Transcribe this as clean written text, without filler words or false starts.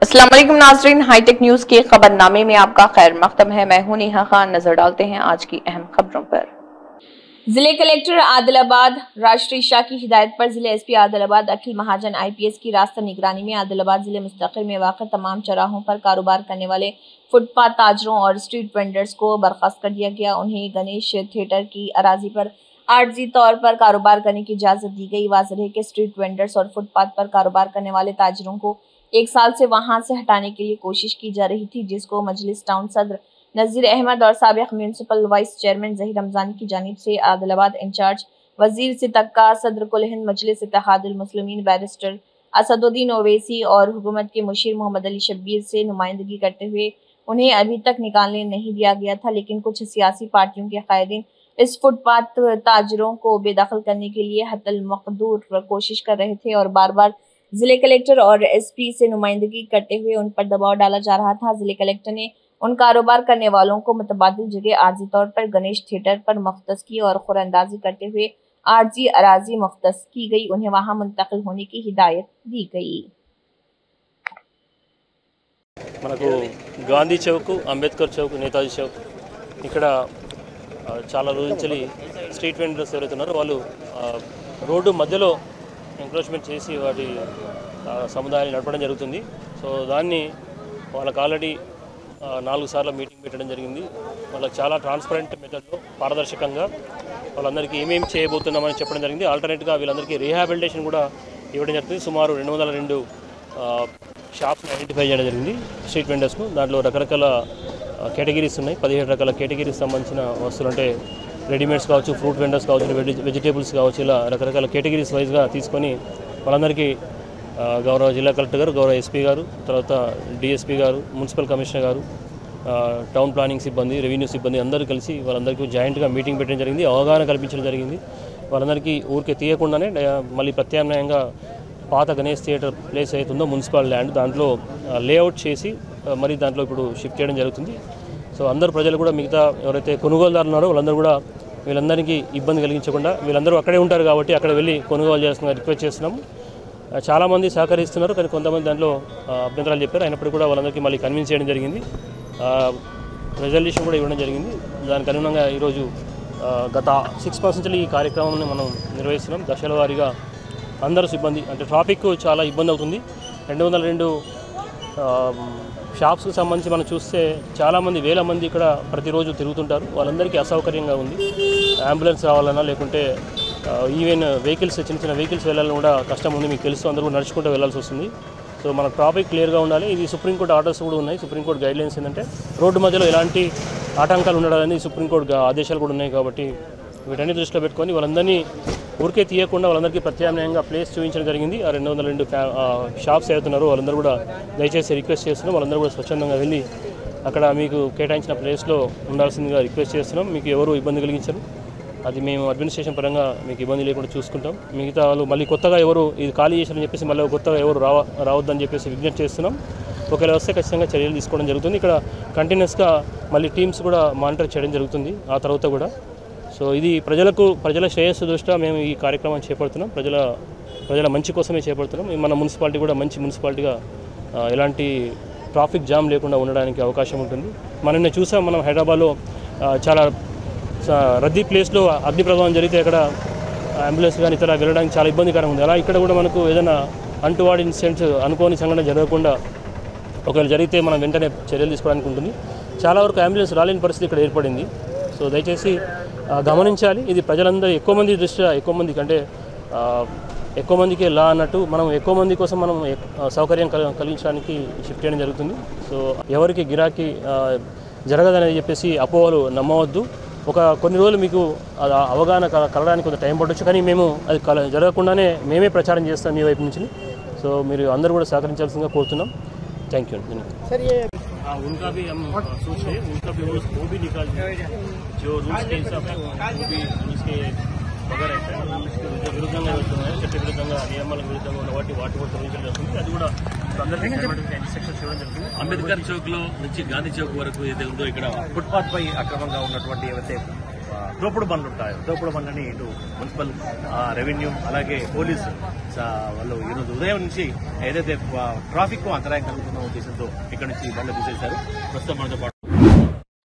अस्सलाम वालेकुम नाज़रीन, हाईटेक न्यूज के खबरनामे में आपका खैर मक़दम है। मैं हूं नेहा खान। नजर डालते हैं आज की अहम खबरों पर। जिले कलेक्टर आदिलाबाद राष्ट्रीय शाह की हिदायत पर जिले एसपी आदिलाबाद अखिल महाजन आईपीएस की रास्ता निगरानी में आदिलाबाद जिले मुस्तकिल में वाक़ तमाम चौराहों पर कारोबार करने वाले फुटपाथ ताजरों और स्ट्रीट वेंडर्स को बर्खास्त कर दिया गया। उन्हें गणेश थिएटर की अराजी पर आर्जी तौर पर कारोबार करने की इजाजत दी गई। वाज़ेह है कि स्ट्रीट वेंडर्स और फुटपाथ पर कारोबार करने वाले ताजरों को 1 साल से वहां से हटाने के लिए कोशिश की जा रही थी, जिसको मजलिस टाउन सदर नज़ीर अहमद और साबिक़ municipal vice chairman Zaheer Ramzani की जानिब से आदिलाबाद इंचार्ज वजीर सितक्का, सदर कुल हिंद मजलिस इत्तेहादुल मुस्लिमीन बैरिस्टर असदुद्दीन ओवैसी और हुकूमत के मुशीर मोहम्मद अली शब्बीर से नुमाइंदगी करते हुए उन्हें अभी तक निकालने नहीं दिया गया था। लेकिन कुछ सियासी पार्टियों के कायदीन इस फुटपाथ ताजरों को बेदखल करने के लिए हतल मकदूर कोशिश कर रहे थे और बार बार जिले कलेक्टर और एसपी से नुमाइंदगी करते हुए उन पर दबाव डाला जा रहा था। जिले कलेक्टर ने उन कारोबार करने वालों को मुतबादिल जगह आर्जी तौर पर गणेश थिएटर पर मुख्तस की और खुरंदाजी करते हुए आर्जी अराजी मुख्तस की गई। उन्हें वहां मुंतकिल होने की हिदायत दी गई। మనకు గాంధీ చౌక్, అంబేద్కర్ చౌక్, నేతాజీ చౌక్ ఇక్కడ చాలా రోజుల నుంచి స్ట్రీట్ వెండర్స్ ఎవరైతే ఉన్నారో వాళ్ళు రోడ్డు మధ్యలో ఎంక్రోచ్మెంట్ చేసి వాటి సముదాయాన్ని నడపడం జరుగుతుంది. సో దాన్ని వాళ్ళకి ఆల్రెడీ 4 సార్లు మీటింగ్ పెట్టడం జరిగింది. వాళ్ళకి చాలా ట్రాన్స్పరెంట్ మెథడ్లో పారదర్శకంగా వాళ్ళందరికీ ఏమేమి చేయబోతున్నామని చెప్పడం జరిగింది. ఆల్టర్నేట్గా వీళ్ళందరికీ రీహాబిలిటేషన్ కూడా ఇవ్వడం జరుగుతుంది. సుమారు 202 షాప్స్ని ఐడెంటిఫై చేయడం జరిగింది స్ట్రీట్ వెండర్స్ను. దాంట్లో రకరకాల కేటగిరీస్ ఉన్నాయి. 17 రకాల కేటగిరీస్ సంబంధించిన వస్తువులు, అంటే రెడీమేడ్స్ కావచ్చు, ఫ్రూట్ వెండర్స్ కావచ్చు, వెజిటేబుల్స్ కావచ్చు, ఇలా రకరకాల కేటగిరీస్ వైజ్గా తీసుకొని వాళ్ళందరికీ గౌరవ జిల్లా కలెక్టర్ గారు, గౌరవ ఎస్పీ గారు, తర్వాత డిఎస్పీ గారు, మున్సిపల్ కమిషనర్ గారు, టౌన్ ప్లానింగ్ సిబ్బంది, రెవెన్యూ సిబ్బంది అందరూ కలిసి వాళ్ళందరికీ జాయింట్గా మీటింగ్ పెట్టడం జరిగింది. అవగాహన కల్పించడం జరిగింది. వాళ్ళందరికీ ఊరికే తీయకుండానే మళ్ళీ ప్రత్యామ్నాయంగా పాత గణేష్ థియేటర్ ప్లేస్ అవుతుందో మున్సిపల్ ల్యాండ్ దాంట్లో లేఅవుట్ చేసి మరి దాంట్లో ఇప్పుడు షిఫ్ట్ చేయడం జరుగుతుంది. సో అందరు ప్రజలు కూడా, మిగతా ఎవరైతే కొనుగోలుదారులు ఉన్నారో వాళ్ళందరూ కూడా వీళ్ళందరికీ ఇబ్బంది కలిగించకుండా, వీళ్ళందరూ అక్కడే ఉంటారు కాబట్టి అక్కడ వెళ్ళి కొనుగోలు చేస్తున్న రిక్వెస్ట్ చేస్తున్నాము. చాలామంది సహకరిస్తున్నారు, కానీ కొంతమంది దాంట్లో అభ్యంతరాలు చెప్పారు. అయినప్పటికీ కూడా వాళ్ళందరికీ మళ్ళీ కన్విన్స్ చేయడం జరిగింది. రెజల్యూషన్ కూడా ఇవ్వడం జరిగింది. దానికి అనుగుణంగా ఈరోజు గత 6 months నుంచి ఈ కార్యక్రమాన్ని మనం నిర్వహిస్తున్నాం. దశల వారీగా అందరూ సిబ్బంది, అంటే ట్రాఫిక్ చాలా ఇబ్బంది అవుతుంది. 202 షాప్స్కి సంబంధించి మనం చూస్తే చాలామంది, వేల మంది ఇక్కడ ప్రతిరోజు తిరుగుతుంటారు. వాళ్ళందరికీ అసౌకర్యంగా ఉంది. అంబులెన్స్ రావాలన్నా, లేకుంటే ఈవెన్ వెహికల్స్, చిన్న చిన్న వెహికల్స్ వెళ్ళాలని కూడా కష్టం ఉంది. మీకు తెలుసు, అందరూ నడుచుకుంటూ వెళ్ళాల్సి వస్తుంది. సో మన ట్రాఫిక్ క్లియర్గా ఉండాలి. ఇది సుప్రీంకోర్టు ఆర్డర్స్ కూడా ఉన్నాయి. సుప్రీంకోర్టు గైడ్లైన్స్ ఏంటంటే రోడ్డు మధ్యలో ఎలాంటి ఆటంకాలు ఉండడానికి సుప్రీంకోర్టు ఆదేశాలు కూడా ఉన్నాయి. కాబట్టి వీటన్ని దృష్టిలో పెట్టుకొని వాళ్ళందరినీ ఊరికే తీయకుండా వాళ్ళందరికీ ప్రత్యామ్నాయంగా ప్లేస్ చూపించడం జరిగింది. ఆ 202 షాప్స్ అవుతున్నారు వాళ్ళందరూ కూడా దయచేసి రిక్వెస్ట్ చేస్తున్నాం. వాళ్ళందరూ కూడా స్వచ్ఛందంగా వెళ్ళి అక్కడ మీకు కేటాయించిన ప్లేస్లో ఉండాల్సిందిగా రిక్వెస్ట్ చేస్తున్నాం. మీకు ఎవరు ఇబ్బంది కలిగించరు, అది మేము అడ్మినిస్ట్రేషన్ పరంగా మీకు ఇబ్బంది లేకుండా చూసుకుంటాం. మిగతా వాళ్ళు మళ్ళీ కొత్తగా ఎవరు ఇది ఖాళీ చేశారని చెప్పేసి మళ్ళీ కొత్తగా ఎవరు రావద్దని చెప్పేసి విజ్ఞప్తి చేస్తున్నాం. ఒకవేళ వస్తే ఖచ్చితంగా చర్యలు తీసుకోవడం జరుగుతుంది. ఇక్కడ కంటిన్యూస్గా మళ్ళీ టీమ్స్ కూడా మానిటర్ చేయడం జరుగుతుంది ఆ తర్వాత కూడా. సో ఇది ప్రజల శ్రేయస్సు దృష్ట్యా మేము ఈ కార్యక్రమాన్ని చేపడుతున్నాం. ప్రజల మంచి కోసమే చేపడుతున్నాం. మన మున్సిపాలిటీ కూడా మంచి మున్సిపాలిటీగా ఎలాంటి ట్రాఫిక్ జామ్ లేకుండా ఉండడానికి అవకాశం ఉంటుంది. మనం చూసాం, మనం హైదరాబాద్లో చాలా రద్దీ ప్లేస్లో అగ్ని ప్రమాదం జరిగితే అక్కడ అంబులెన్స్ కానీ ఇతర వెళ్ళడానికి చాలా ఇబ్బందికరంగా ఉంది. అలా ఇక్కడ కూడా మనకు ఏదైనా అంటువాడి ఇన్సిడెంట్స్, అనుకోని సంఘటన జరగకుండా ఒకవేళ జరిగితే మనం వెంటనే చర్యలు తీసుకోవడానికి ఉంటుంది. చాలా వరకు అంబులెన్స్ రాలేని పరిస్థితి ఇక్కడ ఏర్పడింది. సో దయచేసి గమనించాలి. ఇది ప్రజలందరూ ఎక్కువ మంది దృష్ట్యా, ఎక్కువ మందికి లా అన్నట్టు మనం ఎక్కువ మంది కోసం మనం సౌకర్యం కలిగించడానికి షిఫ్ట్ చేయడం జరుగుతుంది. సో ఎవరికి గిరాకీ జరగదని చెప్పేసి అపోహలు నమ్మవద్దు. కొన్ని రోజులు మీకు అవగాహన కలగడానికి కొంత టైం పడవచ్చు, కానీ మేము అది జరగకుండానే మేమే ప్రచారం చేస్తాం మీ వైపు నుంచి. సో మీరు అందరూ కూడా సహకరించాల్సిందిగా కోరుతున్నాం. Thank you. उनका भी हम सोच रहे हैं, उनका भी वो भी निकाल जो रूल्स के हिसाब से वो भी उसके बगैर रहता है, उसके విరుద్ధంగా వెళ్తున్నాయి, చట్ట విరుద్ధంగా నియమాలకు విరుద్ధంగా ఉన్న వాటి కూడా తొలగించడం జరుగుతుంది. అది కూడా అందరికీ ఇన్స్ట్రక్షన్స్ ఇవ్వడం జరుగుతుంది. అంబేద్కర్ చౌక్ లో నుంచి గాంధీ చౌక్ వరకు ఏదైతే ఉందో ఇక్కడ ఫుట్పాత్ పై అక్రమంగా ఉన్నటువంటి ఏవైతే తోపుడు బండ్లు ఉంటాయి. తోపుడు బండ్లని ఇటు మున్సిపల్, రెవెన్యూ, అలాగే పోలీసు వాళ్ళు ఈరోజు ఉదయం నుంచి ఏదైతే ట్రాఫిక్ అంతరాయం కలుగుతున్న ఉద్దేశంతో ఇక్కడ నుంచి బండ్లు తీసేశారు. ప్రస్తుతం మనతో పాటు